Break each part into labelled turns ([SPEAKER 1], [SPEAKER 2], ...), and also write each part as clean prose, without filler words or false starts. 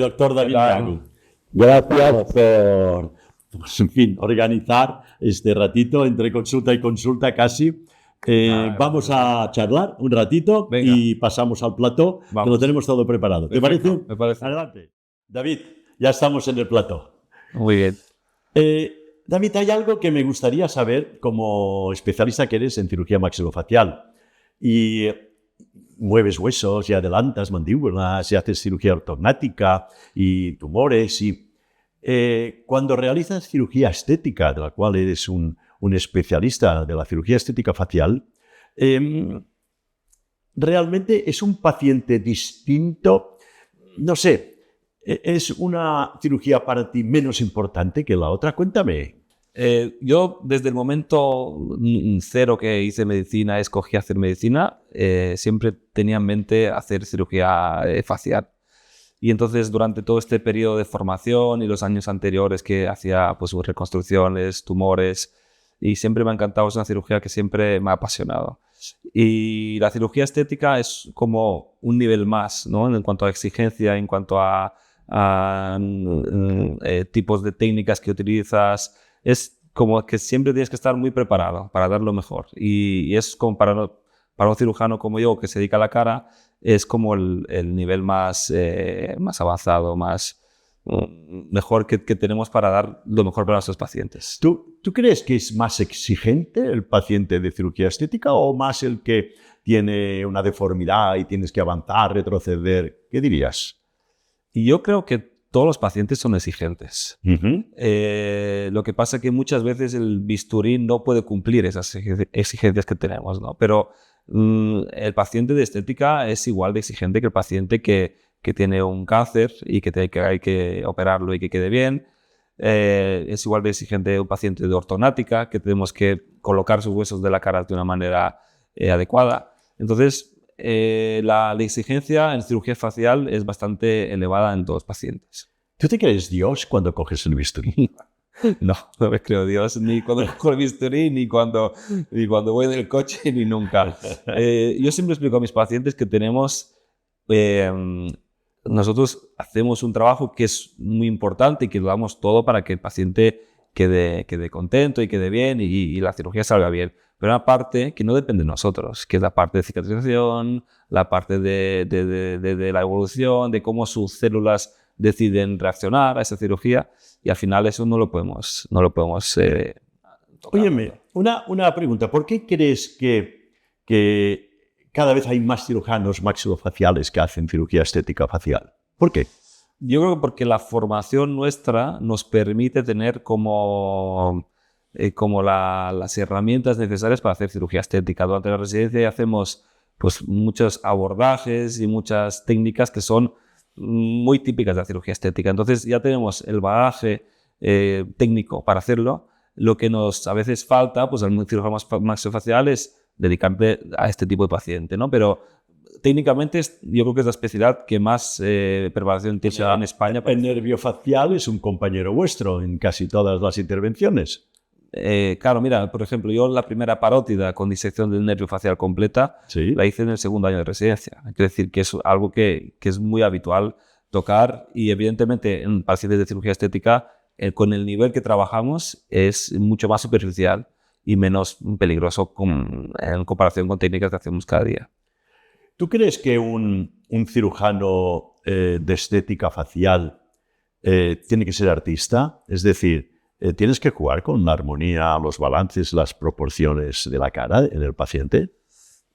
[SPEAKER 1] doctor David Gago. Gracias por, pues, en fin, organizar este ratito entre consulta y consulta casi. Vamos a charlar un ratito. Venga. Y pasamos al plató, que lo tenemos todo preparado. ¿Te parece?
[SPEAKER 2] Me parece.
[SPEAKER 1] Adelante. David, ya estamos en el plató.
[SPEAKER 2] Muy bien.
[SPEAKER 1] David, hay algo que me gustaría saber como especialista que eres en cirugía maxilofacial. Y mueves huesos y adelantas mandíbulas y haces cirugía ortognática y tumores. Y cuando realizas cirugía estética, de la cual eres un especialista de la cirugía estética facial, realmente es un paciente distinto. No sé, ¿es una cirugía para ti menos importante que la otra? Cuéntame.
[SPEAKER 2] Yo, desde el momento cero que hice medicina, escogí hacer medicina, siempre tenía en mente hacer cirugía facial. Y entonces, durante todo este periodo de formación y los años anteriores que hacía pues, reconstrucciones, tumores, y siempre me ha encantado, es una cirugía que siempre me ha apasionado. Y la cirugía estética es como un nivel más, ¿no? En cuanto a exigencia, en cuanto a tipos de técnicas que utilizas. Es como que siempre tienes que estar muy preparado para dar lo mejor. Y es como para un cirujano como yo, que se dedica a la cara, es como el nivel más avanzado, mejor que tenemos para dar lo mejor para nuestros pacientes.
[SPEAKER 1] ¿Tú crees que es más exigente el paciente de cirugía estética o más el que tiene una deformidad y tienes que avanzar, retroceder? ¿Qué dirías?
[SPEAKER 2] Y yo creo que todos los pacientes son exigentes. Lo que pasa es que muchas veces el bisturí no puede cumplir esas exigencias que tenemos, ¿no? Pero el paciente de estética es igual de exigente que el paciente que tiene un cáncer y que hay que operarlo y que quede bien. Es igual de exigente un paciente de ortognática, que tenemos que colocar sus huesos de la cara de una manera adecuada. Entonces, la exigencia en cirugía facial es bastante elevada en todos los pacientes.
[SPEAKER 1] ¿Tú te crees Dios cuando coges el bisturí?
[SPEAKER 2] No me creo Dios ni cuando cojo el bisturí, ni cuando voy en el coche, ni nunca. Yo siempre explico a mis pacientes que nosotros hacemos un trabajo que es muy importante y que lo damos todo para que el paciente quede contento y quede bien y la cirugía salga bien. Pero una parte que no depende de nosotros, que es la parte de cicatrización, la parte de la evolución, de cómo sus células deciden reaccionar a esa cirugía, y al final eso no lo podemos tocar.
[SPEAKER 1] Óyeme, una pregunta. ¿Por qué crees que cada vez hay más cirujanos maxilofaciales que hacen cirugía estética facial? ¿Por qué?
[SPEAKER 2] Yo creo que porque la formación nuestra nos permite tener como las herramientas necesarias para hacer cirugía estética. Durante la residencia hacemos pues, muchos abordajes y muchas técnicas que son muy típicas de la cirugía estética. Entonces ya tenemos el bagaje técnico para hacerlo. Lo que nos a veces falta, pues al cirujano maxilofacial, es dedicarte a este tipo de paciente, ¿no? Pero técnicamente yo creo que es la especialidad que más preparación tiene en España.
[SPEAKER 1] El nervio facial es un compañero vuestro en casi todas las intervenciones.
[SPEAKER 2] Claro, mira, por ejemplo, yo la primera parótida con disección del nervio facial completa la hice en el segundo año de residencia. Quiero decir que es algo que es muy habitual tocar, y evidentemente en pacientes de cirugía estética con el nivel que trabajamos es mucho más superficial y menos peligroso en comparación con técnicas que hacemos cada día.
[SPEAKER 1] ¿Tú crees que un cirujano de estética facial tiene que ser artista? Es decir, ¿tienes que jugar con la armonía, los balances, las proporciones de la cara en el paciente?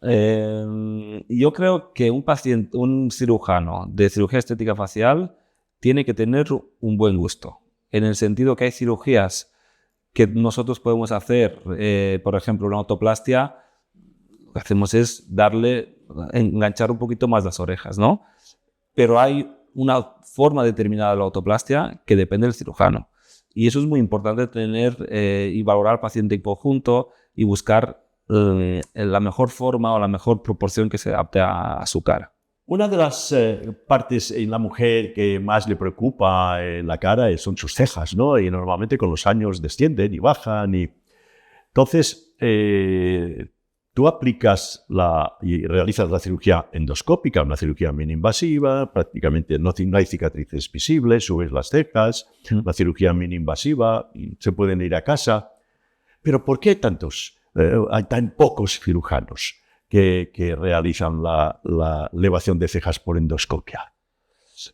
[SPEAKER 2] Yo creo que un cirujano de cirugía estética facial tiene que tener un buen gusto, en el sentido que hay cirugías que nosotros podemos hacer, por ejemplo, una autoplastia. Lo que hacemos es enganchar un poquito más las orejas, ¿no? Pero hay una forma determinada de la autoplastia que depende del cirujano. Y eso es muy importante tener y valorar al paciente en conjunto y buscar la mejor forma o la mejor proporción que se adapte a su cara.
[SPEAKER 1] Una de las partes en la mujer que más le preocupa en la cara son sus cejas, ¿no? Y normalmente con los años descienden y bajan. Entonces, tú aplicas y realizas la cirugía endoscópica, una cirugía mini-invasiva, prácticamente no hay cicatrices visibles, subes las cejas, la cirugía mini-invasiva, se pueden ir a casa. Pero ¿por qué hay tan pocos cirujanos que realizan la elevación de cejas por endoscopia?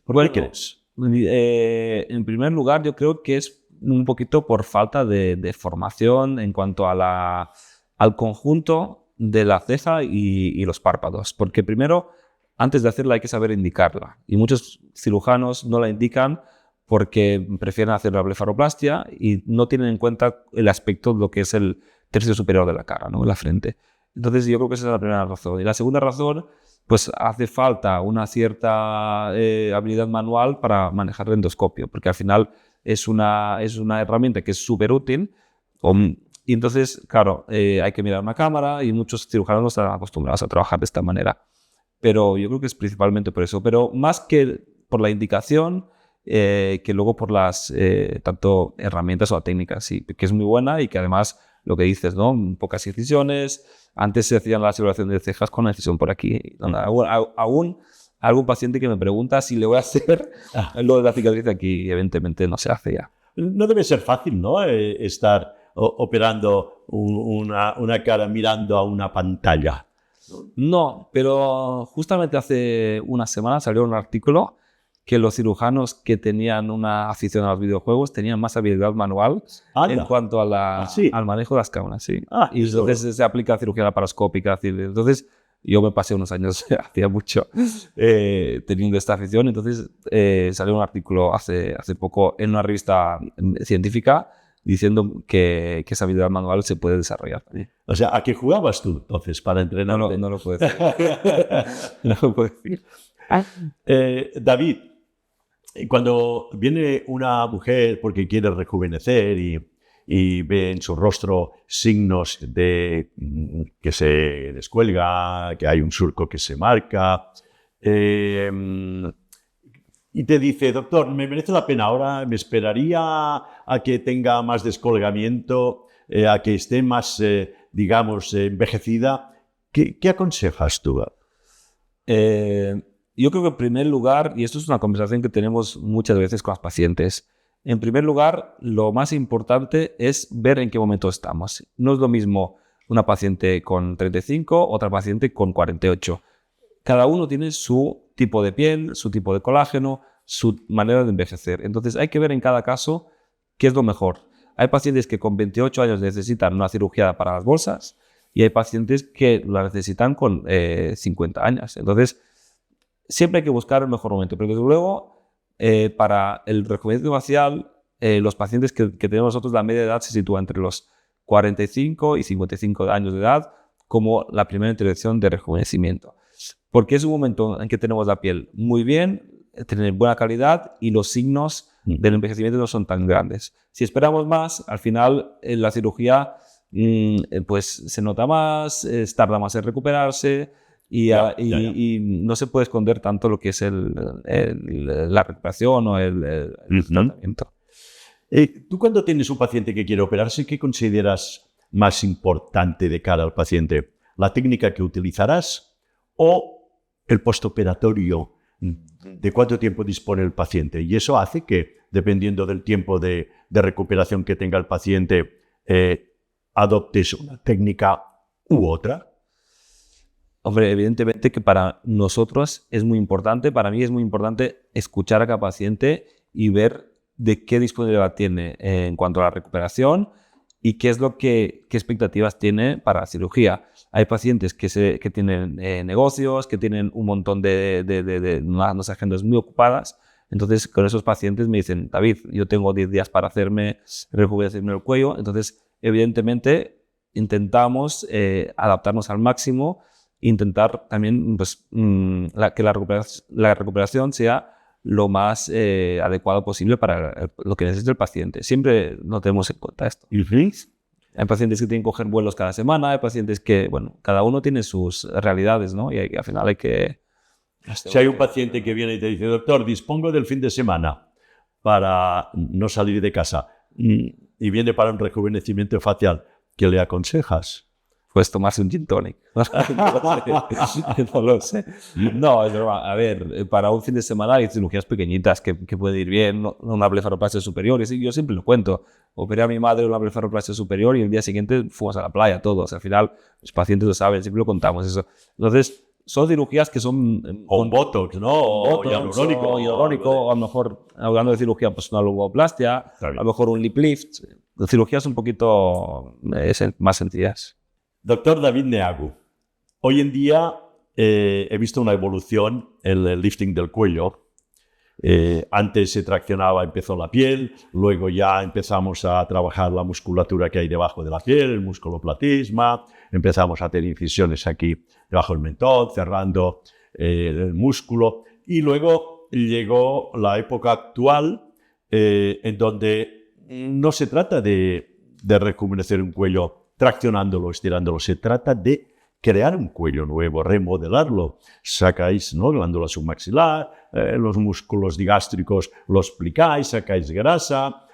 [SPEAKER 1] ¿Por qué crees?
[SPEAKER 2] En primer lugar, yo creo que es un poquito por falta de formación en cuanto a al conjunto de la ceja y los párpados. Porque primero, antes de hacerla hay que saber indicarla. Y muchos cirujanos no la indican porque prefieren hacer la blefaroplastia y no tienen en cuenta el aspecto de lo que es el tercio superior de la cara, ¿no? La frente. Entonces yo creo que esa es la primera razón. Y la segunda razón, pues hace falta una cierta habilidad manual para manejar el endoscopio, porque al final es una herramienta que es súper útil. Y entonces, claro, hay que mirar una cámara y muchos cirujanos no están acostumbrados a trabajar de esta manera. Pero yo creo que es principalmente por eso. Pero más que por la indicación, que luego por las tanto herramientas o la técnica, sí, que es muy buena y que además, lo que dices, ¿no? Pocas incisiones. Antes se hacían la aseguración de cejas con la incisión por aquí. Aún algún paciente que me pregunta si le voy a hacer lo de la cicatriz aquí, evidentemente no se hace ya.
[SPEAKER 1] No debe ser fácil, ¿no? Estar operando una cara mirando a una pantalla.
[SPEAKER 2] No, pero justamente hace una semana salió un artículo que los cirujanos que tenían una afición a los videojuegos tenían más habilidad manual en cuanto a al manejo de las cámaras. Sí. Y entonces se aplica cirugía laparoscópica. Entonces yo me pasé unos años, hacía mucho, teniendo esta afición. Entonces salió un artículo hace poco en una revista científica diciendo que esa habilidad manual se puede desarrollar también.
[SPEAKER 1] O sea, ¿a qué jugabas tú entonces para entrenarte?
[SPEAKER 2] No lo puedo decir. No lo puedo decir.
[SPEAKER 1] David, cuando viene una mujer porque quiere rejuvenecer y ve en su rostro signos de que se descuelga, que hay un surco que se marca, y te dice, doctor, me merece la pena ahora, me esperaría a que tenga más descolgamiento, a que esté más, digamos, envejecida. ¿Qué aconsejas tú?
[SPEAKER 2] Yo creo que en primer lugar, y esto es una conversación que tenemos muchas veces con los pacientes, en primer lugar, lo más importante es ver en qué momento estamos. No es lo mismo una paciente con 35, otra paciente con 48. Cada uno tiene su tipo de piel, su tipo de colágeno, su manera de envejecer. Entonces hay que ver en cada caso qué es lo mejor. Hay pacientes que con 28 años necesitan una cirugía para las bolsas y hay pacientes que la necesitan con 50 años. Entonces siempre hay que buscar el mejor momento. Pero desde luego, para el rejuvenecimiento facial, los pacientes que tenemos nosotros, la media de edad se sitúa entre los 45 y 55 años de edad como la primera intervención de rejuvenecimiento. Porque es un momento en que tenemos la piel muy bien, tener buena calidad y los signos del envejecimiento no son tan grandes. Si esperamos más, al final la cirugía pues se nota más, tarda más en recuperarse y no se puede esconder tanto lo que es la recuperación o el tratamiento.
[SPEAKER 1] Tú cuando tienes un paciente que quiere operarse, ¿qué consideras más importante de cara al paciente? ¿La técnica que utilizarás o el postoperatorio, de cuánto tiempo dispone el paciente? Y eso hace que, dependiendo del tiempo de recuperación que tenga el paciente, adoptes una técnica u otra.
[SPEAKER 2] Hombre, evidentemente que para nosotros es muy importante, para mí es muy importante escuchar a cada paciente y ver de qué disponibilidad tiene en cuanto a la recuperación y qué expectativas tiene para la cirugía. Hay pacientes que tienen negocios, que tienen un montón de unas agendas muy ocupadas. Entonces, con esos pacientes me dicen, David, yo tengo 10 días para hacerme rejuvenecerme el cuello. Entonces, evidentemente, intentamos adaptarnos al máximo, intentar también pues, que la recuperación sea lo más adecuado posible para lo que necesita el paciente. Siempre no tenemos en cuenta esto. Hay pacientes que tienen que coger vuelos cada semana, hay pacientes que, bueno, cada uno tiene sus realidades, ¿no? Y al final hay que...
[SPEAKER 1] Si hay un paciente que viene y te dice, doctor, dispongo del fin de semana para no salir de casa y viene para un rejuvenecimiento facial, ¿qué le aconsejas?
[SPEAKER 2] pues tomarse un gin tonic. No lo sé. No, es broma. A ver, para un fin de semana hay cirugías pequeñitas que puede ir bien, una blefaroplastia superior. Y yo siempre lo cuento. Operé a mi madre una blefaroplastia superior y el día siguiente fuimos a la playa todos. Al final, los pacientes lo saben, siempre lo contamos eso. Entonces, son cirugías que son...
[SPEAKER 1] O un botox, ¿no? O hialurónico.
[SPEAKER 2] O a lo mejor, hablando de cirugía, pues una logoplastia, a lo mejor un lip lift. Cirugías un poquito más sencillas.
[SPEAKER 1] Doctor David Neagu, hoy en día he visto una evolución en el lifting del cuello. Antes se traccionaba, empezó la piel, luego ya empezamos a trabajar la musculatura que hay debajo de la piel, el musculoplasma, empezamos a hacer incisiones aquí debajo del mentón, cerrando el músculo, y luego llegó la época actual en donde no se trata de rejuvenecer un cuello traccionándolo, estirándolo, se trata de crear un cuello nuevo, remodelarlo. Sacáis, ¿no?, glándula submaxilar, los músculos digástricos los plicáis, sacáis grasa,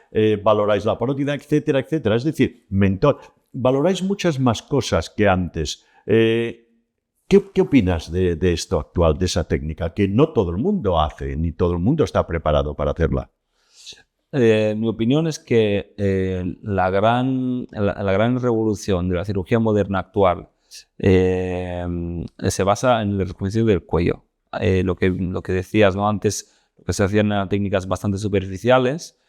[SPEAKER 1] valoráis la parótida, etcétera, etcétera. Es decir, mentón, valoráis muchas más cosas que antes. ¿Qué opinas de esto actual, de esa técnica que no todo el mundo hace, ni todo el mundo está preparado para hacerla?
[SPEAKER 2] Mi opinión es que la gran revolución de la cirugía moderna actual se basa en el rejuvenecimiento del cuello. Lo que decías, ¿no? Antes, lo que se hacían eran técnicas bastante superficiales,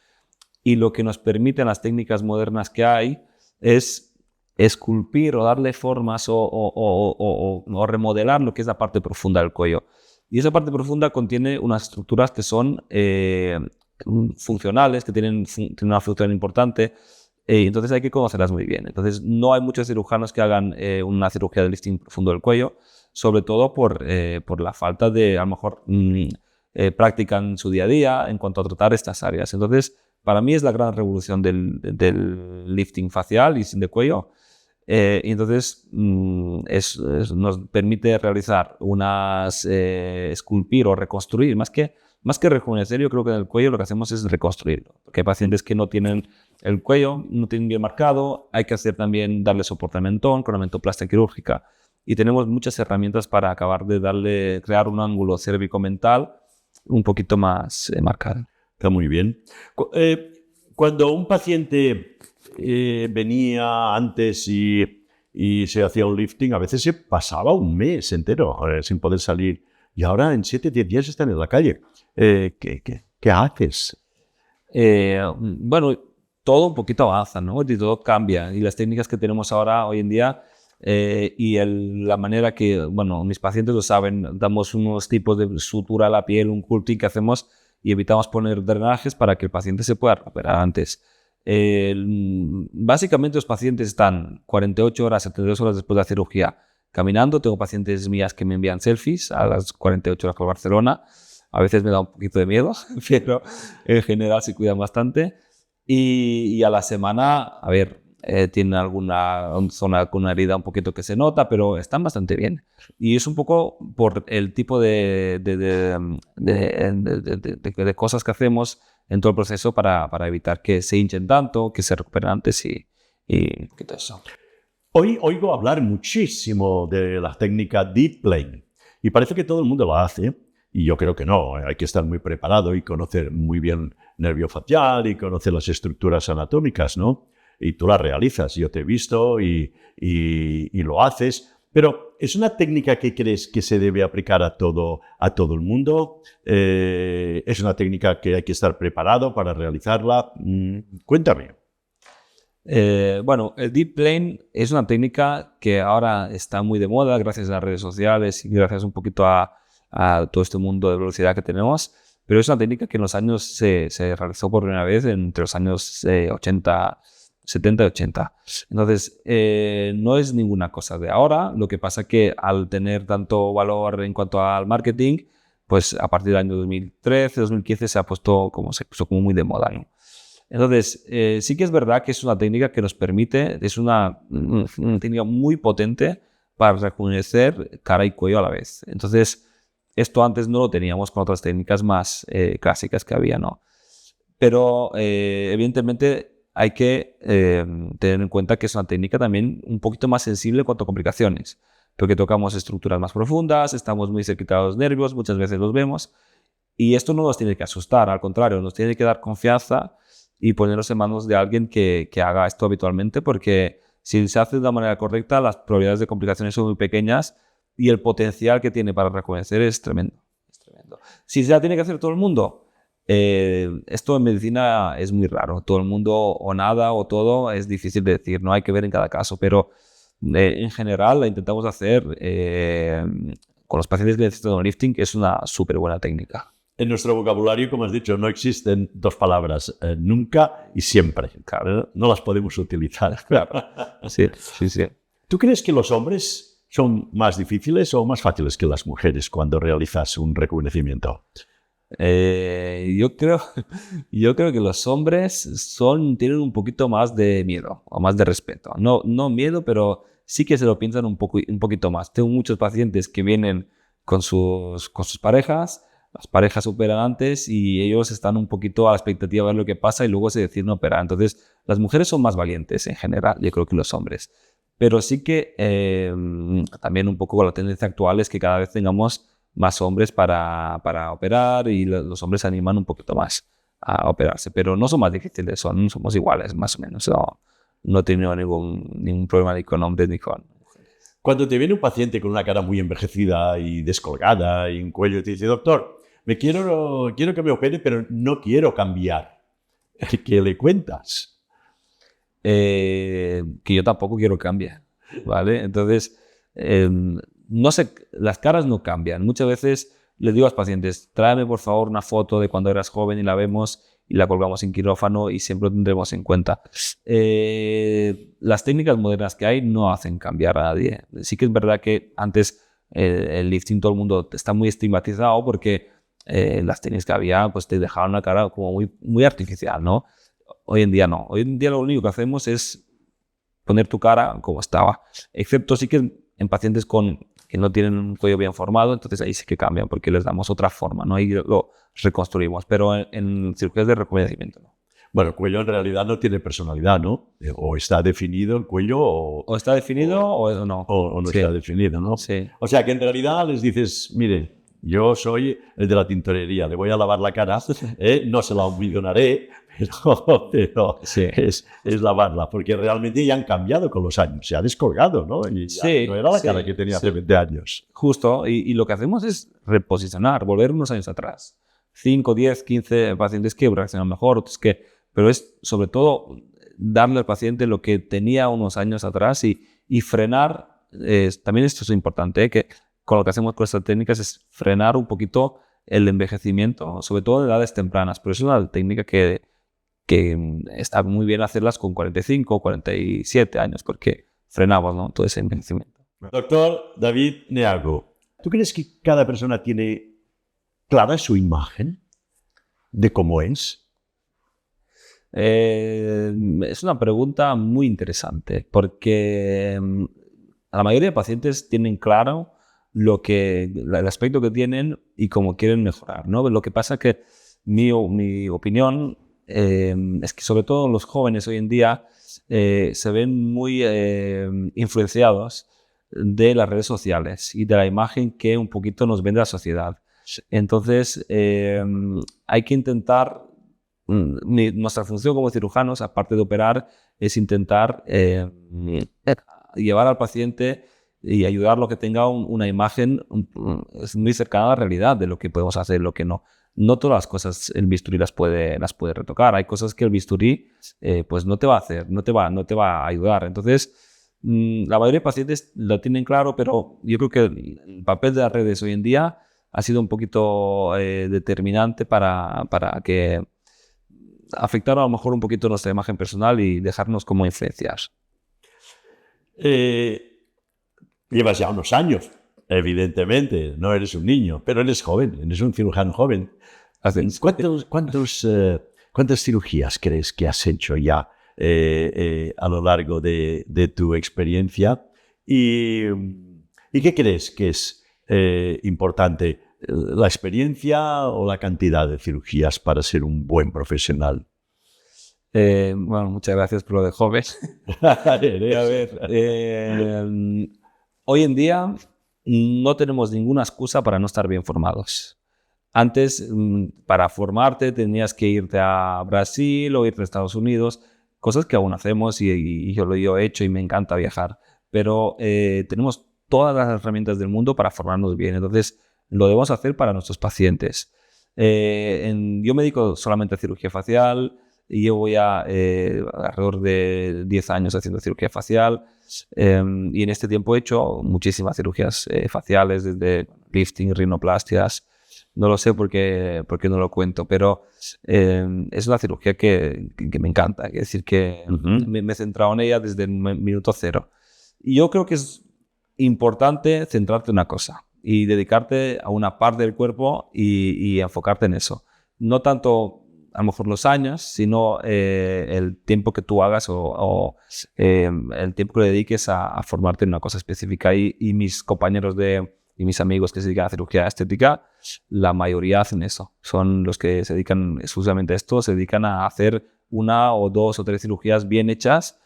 [SPEAKER 2] y lo que nos permiten las técnicas modernas que hay es esculpir o darle formas o remodelar lo que es la parte profunda del cuello. Y esa parte profunda contiene unas estructuras que son funcionales, que tienen una función importante. Entonces hay que conocerlas muy bien. Entonces no hay muchos cirujanos que hagan una cirugía de lifting profundo del cuello, sobre todo por la falta de, a lo mejor, práctica en su día a día en cuanto a tratar estas áreas. Entonces, para mí es la gran revolución del lifting facial y de cuello. Y entonces nos permite realizar esculpir o reconstruir, más que rejuvenecer. Yo creo que en el cuello lo que hacemos es reconstruirlo, porque hay pacientes que no tienen el cuello, no tienen bien marcado, hay que hacer también darle soporte al mentón con la mentoplastia quirúrgica, y tenemos muchas herramientas para acabar de crear un ángulo cérvico-mental un poquito más marcado.
[SPEAKER 1] Está muy bien. Cuando un paciente venía antes y se hacía un lifting, a veces se pasaba un mes entero sin poder salir, y ahora en 7-10 días están en la calle. ¿Qué haces?
[SPEAKER 2] Bueno, todo un poquito avanza, ¿no? Y todo cambia. Y las técnicas que tenemos ahora, hoy en día, la manera que, bueno, mis pacientes lo saben, damos unos tipos de sutura a la piel, un culting que hacemos, y evitamos poner drenajes para que el paciente se pueda recuperar antes. Básicamente los pacientes están 48 horas, 72 horas después de la cirugía caminando. Tengo pacientes mías que me envían selfies a las 48 horas por Barcelona. A veces me da un poquito de miedo, pero en general se cuidan bastante. Y a la semana, a ver, tienen alguna zona con una herida un poquito que se nota, pero están bastante bien. Y es un poco por el tipo de cosas que hacemos en todo el proceso para evitar que se hinchen tanto, que se recuperen antes y todo eso.
[SPEAKER 1] Hoy oigo hablar muchísimo de la técnica Deep Plane, y parece que todo el mundo la hace, y yo creo que no. Hay que estar muy preparado y conocer muy bien nervio facial y conocer las estructuras anatómicas, ¿no? Y tú la realizas, yo te he visto y lo haces. Pero ¿es una técnica que crees que se debe aplicar a todo el mundo? ¿Es una técnica que hay que estar preparado para realizarla? Cuéntame.
[SPEAKER 2] Bueno, el Deep Plane es una técnica que ahora está muy de moda gracias a las redes sociales y gracias un poquito a todo este mundo de velocidad que tenemos. Pero es una técnica que en los años se realizó por primera vez entre los años 70 y 80. Entonces, no es ninguna cosa de ahora. Lo que pasa que al tener tanto valor en cuanto al marketing, pues a partir del año 2013, 2015 se puso como muy de moda, ¿no? Entonces, sí que es verdad que es una técnica que nos permite, es una técnica muy potente para rejuvenecer cara y cuello a la vez. Entonces, esto antes no lo teníamos con otras técnicas más clásicas que había, ¿no? Pero, evidentemente, hay que tener en cuenta que es una técnica también un poquito más sensible en cuanto a complicaciones, porque tocamos estructuras más profundas, estamos muy cerquita de los nervios, muchas veces los vemos, y esto no nos tiene que asustar, al contrario, nos tiene que dar confianza y ponernos en manos de alguien que haga esto habitualmente, porque si se hace de una manera correcta, las probabilidades de complicaciones son muy pequeñas y el potencial que tiene para rejuvenecer es tremendo. Si se la tiene que hacer todo el mundo, esto en medicina es muy raro. Todo el mundo o nada o todo es difícil de decir, no hay que ver en cada caso, pero en general la intentamos hacer con los pacientes que necesitan un lifting, que es una súper buena técnica.
[SPEAKER 1] En nuestro vocabulario, como has dicho, no existen dos palabras, nunca y siempre. Claro, no las podemos utilizar.
[SPEAKER 2] Claro. Sí.
[SPEAKER 1] ¿Tú crees que los hombres son más difíciles o más fáciles que las mujeres cuando realizas un rejuvenecimiento?
[SPEAKER 2] Yo creo que los hombres tienen un poquito más de miedo o más de respeto. No miedo, pero sí que se lo piensan un poquito más. Tengo muchos pacientes que vienen con sus parejas, las parejas operan antes y ellos están un poquito a la expectativa de ver lo que pasa y luego se deciden operar. Entonces, las mujeres son más valientes en general, yo creo que los hombres. Pero sí que también un poco la tendencia actual es que cada vez tengamos más hombres para operar y los hombres se animan un poquito más a operarse. Pero no son más difíciles, somos iguales, más o menos. No he tenido ningún problema ni con hombres ni con mujeres.
[SPEAKER 1] Cuando te viene un paciente con una cara muy envejecida y descolgada y un cuello y te dice, doctor, quiero que me opere, pero no quiero cambiar. ¿Qué le cuentas?
[SPEAKER 2] Que yo tampoco quiero cambiar, ¿vale? Entonces, no sé, las caras no cambian. Muchas veces les digo a los pacientes, tráeme por favor una foto de cuando eras joven y la vemos y la colgamos en quirófano y siempre lo tendremos en cuenta. Las técnicas modernas que hay no hacen cambiar a nadie. Sí que es verdad que antes el lifting todo el mundo está muy estigmatizado porque las técnicas que había pues te dejaban una cara como muy artificial, ¿no? Hoy en día no. Hoy en día lo único que hacemos es poner tu cara como estaba. Excepto sí que en pacientes que no tienen un cuello bien formado, entonces ahí sí que cambian porque les damos otra forma, ¿no? Ahí lo reconstruimos. Pero en cirugías de rejuvenecimiento no.
[SPEAKER 1] Bueno, el cuello en realidad no tiene personalidad, ¿no? O está definido el cuello
[SPEAKER 2] o está definido o no.
[SPEAKER 1] O no
[SPEAKER 2] sí.
[SPEAKER 1] Está definido, ¿no?
[SPEAKER 2] Sí.
[SPEAKER 1] O sea que en realidad les dices, mire, yo soy el de la tintorería, le voy a lavar la cara, no se la humillonaré, pero
[SPEAKER 2] sí.
[SPEAKER 1] es lavarla, porque realmente ya han cambiado con los años, se ha descolgado, ¿no? Y
[SPEAKER 2] sí,
[SPEAKER 1] no era la cara que tenía hace 20 años.
[SPEAKER 2] Justo, y lo que hacemos es reposicionar, volver unos años atrás. 5, 10, 15 pacientes que reaccionan mejor, otros que... Pero es sobre todo darle al paciente lo que tenía unos años atrás y frenar. También esto es importante, que con lo que hacemos con estas técnicas es frenar un poquito el envejecimiento, sobre todo en edades tempranas. Pero es una técnica que está muy bien hacerlas con 45 o 47 años, porque frenamos, ¿no?, todo ese envejecimiento.
[SPEAKER 1] Doctor David Neago, ¿tú crees que cada persona tiene clara su imagen de cómo es?
[SPEAKER 2] Es una pregunta muy interesante, porque la mayoría de pacientes tienen claro el aspecto que tienen y cómo quieren mejorar, ¿no? Lo que pasa es que mi opinión es que sobre todo los jóvenes hoy en día se ven muy influenciados de las redes sociales y de la imagen que un poquito nos vende la sociedad. Entonces hay que intentar, nuestra función como cirujanos, aparte de operar, es intentar llevar al paciente y ayudarlo a que tenga una imagen muy cercana a la realidad de lo que podemos hacer, lo que no. No todas las cosas el bisturí las puede retocar. Hay cosas que el bisturí pues no te va a hacer, no te va a ayudar. Entonces, la mayoría de pacientes lo tienen claro, pero yo creo que el papel de las redes hoy en día ha sido un poquito determinante para que afectar a lo mejor un poquito nuestra imagen personal y dejarnos como influenciar.
[SPEAKER 1] Llevas ya unos años, evidentemente, no eres un niño, pero eres joven, eres un cirujano joven. ¿Cuántas cirugías crees que has hecho ya a lo largo de tu experiencia? ¿Y qué crees que es importante, la experiencia o la cantidad de cirugías para ser un buen profesional?
[SPEAKER 2] Bueno, muchas gracias por lo de joven.
[SPEAKER 1] A ver.
[SPEAKER 2] Hoy en día no tenemos ninguna excusa para no estar bien formados. Antes, para formarte, tenías que irte a Brasil o irte a Estados Unidos, cosas que aún hacemos y yo lo he hecho y me encanta viajar. Pero tenemos todas las herramientas del mundo para formarnos bien. Entonces, lo debemos hacer para nuestros pacientes. Yo me dedico solamente a cirugía facial. Llevo ya alrededor de 10 años haciendo cirugía facial y en este tiempo he hecho muchísimas cirugías faciales, desde lifting, rinoplastias. No lo sé por qué no lo cuento, pero es una cirugía que me encanta. Es decir, que me he centrado en ella desde el minuto cero. Y yo creo que es importante centrarte en una cosa y dedicarte a una parte del cuerpo y enfocarte en eso. No tanto a lo mejor los años, sino el tiempo que tú hagas o el tiempo que le dediques a formarte en una cosa específica. Y mis compañeros y mis amigos que se dedican a cirugía estética, la mayoría hacen eso. Son los que se dedican exclusivamente a esto, se dedican a hacer 1 o 2 o 3 cirugías bien hechas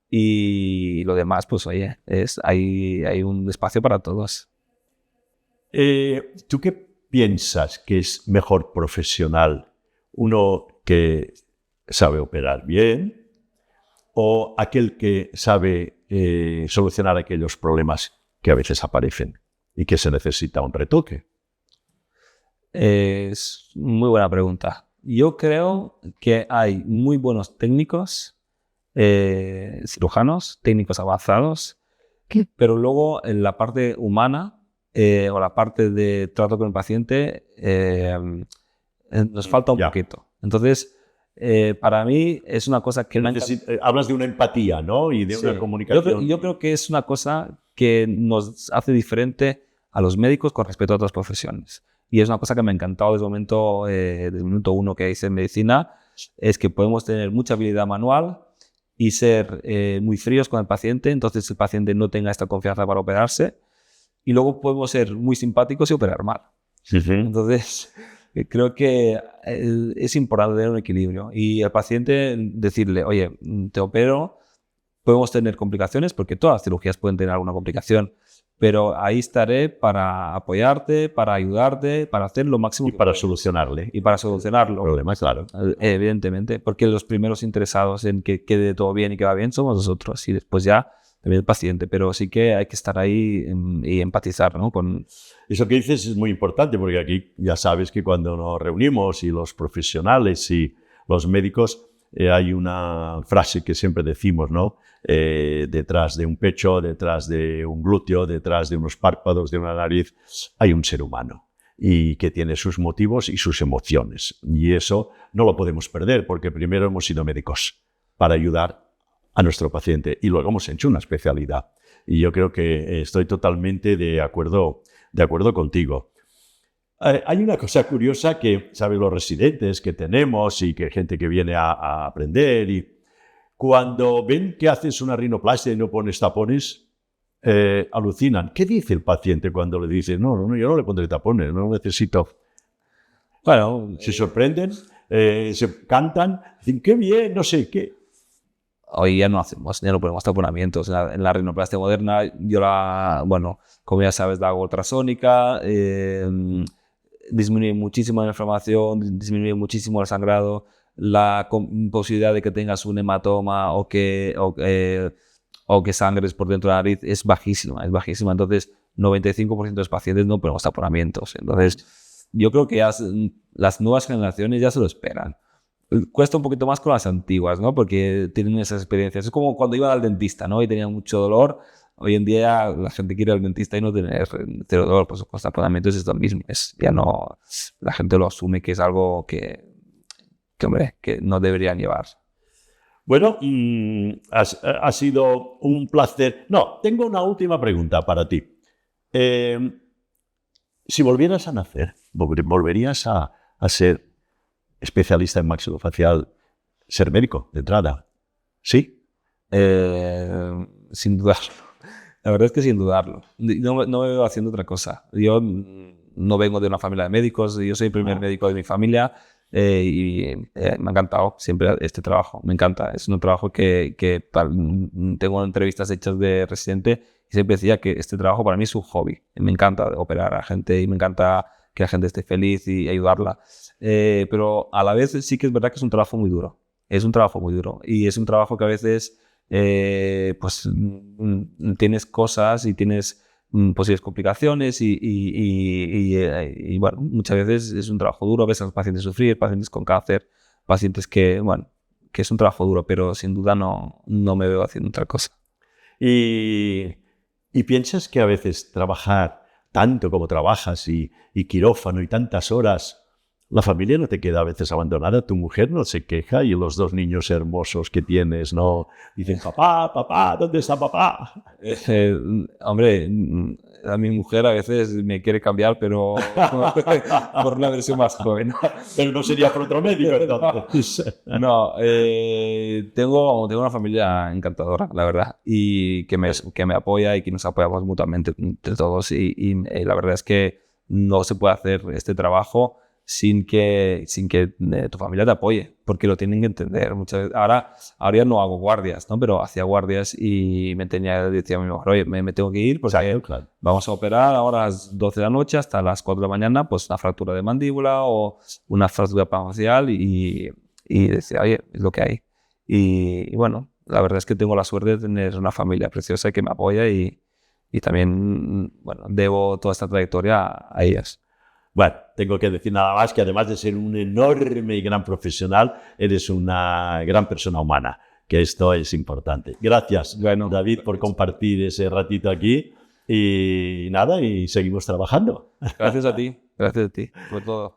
[SPEAKER 2] y lo demás, pues oye, hay un espacio para todos.
[SPEAKER 1] ¿Tú qué piensas que es mejor profesional? ¿Uno que sabe operar bien o aquel que sabe solucionar aquellos problemas que a veces aparecen y que se necesita un retoque?
[SPEAKER 2] Es muy buena pregunta. Yo creo que hay muy buenos técnicos, cirujanos, técnicos avanzados, pero luego en la parte humana o la parte de trato con el paciente nos falta un poquito. Entonces, para mí es una cosa que...
[SPEAKER 1] Hablas de una empatía, ¿no? Y de una comunicación.
[SPEAKER 2] Yo creo que es una cosa que nos hace diferente a los médicos con respecto a otras profesiones. Y es una cosa que me ha encantado desde el minuto 1 que hice en medicina, es que podemos tener mucha habilidad manual y ser muy fríos con el paciente, entonces el paciente no tenga esta confianza para operarse, y luego podemos ser muy simpáticos y operar mal. Entonces, creo que es importante tener un equilibrio y al paciente decirle, oye, te opero, podemos tener complicaciones, porque todas las cirugías pueden tener alguna complicación, pero ahí estaré para apoyarte, para ayudarte, para hacer lo máximo.
[SPEAKER 1] Y para solucionarle.
[SPEAKER 2] Y para solucionarlo.
[SPEAKER 1] Problemas, claro.
[SPEAKER 2] Evidentemente, porque los primeros interesados en que quede todo bien y que va bien somos nosotros, y después ya también el paciente, pero sí que hay que estar ahí y empatizar, ¿no?
[SPEAKER 1] Eso que dices es muy importante, porque aquí ya sabes que cuando nos reunimos y los profesionales y los médicos, hay una frase que siempre decimos, ¿no? Detrás de un pecho, detrás de un glúteo, detrás de unos párpados, de una nariz, hay un ser humano y que tiene sus motivos y sus emociones. Y eso no lo podemos perder, porque primero hemos sido médicos para ayudar a nuestro paciente y luego hemos hecho una especialidad. Y yo creo que estoy totalmente de acuerdo contigo. Hay una cosa curiosa que, ¿sabes? Los residentes que tenemos y que gente que viene a aprender, y cuando ven que haces una rinoplastia y no pones tapones, alucinan. ¿Qué dice el paciente cuando le dices, no, yo no le pondré tapones, no lo necesito? Bueno, se sorprenden, se cantan, dicen, qué bien, no sé qué.
[SPEAKER 2] Hoy ya no ponemos taponamientos. En la rinoplastia moderna, como ya sabes, la hago ultrasónica, disminuye muchísimo la inflamación, disminuye muchísimo el sangrado, la posibilidad de que tengas un hematoma o que sangres por dentro de la nariz es bajísima. Entonces, 95% de los pacientes no ponemos taponamientos. Entonces, yo creo que las nuevas generaciones ya se lo esperan. Cuesta un poquito más con las antiguas, ¿no? Porque tienen esas experiencias. Es como cuando iban al dentista, ¿no? Y tenían mucho dolor. Hoy en día la gente quiere ir al dentista y no tener cero dolor. Pues con taponamientos es lo mismo. Ya no... La gente lo asume que es algo que no deberían llevar.
[SPEAKER 1] Bueno, ha sido un placer. No, tengo una última pregunta para ti. Si volvieras a nacer, ¿volverías a ser especialista en maxilofacial, ser médico de entrada? ¿Sí?
[SPEAKER 2] Sin dudarlo. La verdad es que sin dudarlo. No me veo haciendo otra cosa. Yo no vengo de una familia de médicos, yo soy el primer médico de mi familia Me ha encantado siempre este trabajo, me encanta. Es un trabajo tengo entrevistas hechas de residente y siempre decía que este trabajo para mí es un hobby. Me encanta operar a gente y me encanta que la gente esté feliz y ayudarla. Pero a la vez sí que es verdad que es un trabajo muy duro. Es un trabajo muy duro y es un trabajo que a veces tienes cosas y tienes posibles complicaciones y bueno, muchas veces es un trabajo duro, ves a los pacientes sufrir, pacientes con cáncer, pacientes que es un trabajo duro, pero sin duda no me veo haciendo otra cosa.
[SPEAKER 1] ¿Y piensas que a veces trabajar tanto como trabajas y quirófano y tantas horas, la familia no te queda a veces abandonada? Tu mujer no se queja y los 2 niños hermosos que tienes no dicen, papá, ¿dónde está papá?
[SPEAKER 2] Hombre, a mi mujer a veces me quiere cambiar, pero por una versión más joven.
[SPEAKER 1] Pero no sería por otro médico, entonces.
[SPEAKER 2] No, tengo una familia encantadora, la verdad, y que me apoya y que nos apoyamos mutuamente entre todos. Y la verdad es que no se puede hacer este trabajo sin que tu familia te apoye, porque lo tienen que entender. Muchas veces, ahora ya no hago guardias, ¿no? Pero hacía guardias y decía a mi mujer, oye, me tengo que ir porque
[SPEAKER 1] claro.
[SPEAKER 2] Vamos a operar ahora a las 12 de la noche hasta las 4 de la mañana, pues una fractura de mandíbula o una fractura facial y decía, oye, es lo que hay. Y bueno, la verdad es que tengo la suerte de tener una familia preciosa que me apoya y también, bueno, debo toda esta trayectoria a ellas.
[SPEAKER 1] Bueno, tengo que decir nada más que además de ser un enorme y gran profesional, eres una gran persona humana, que esto es importante. Gracias, David, por compartir ese ratito aquí y nada, y seguimos trabajando.
[SPEAKER 2] Gracias a ti por todo.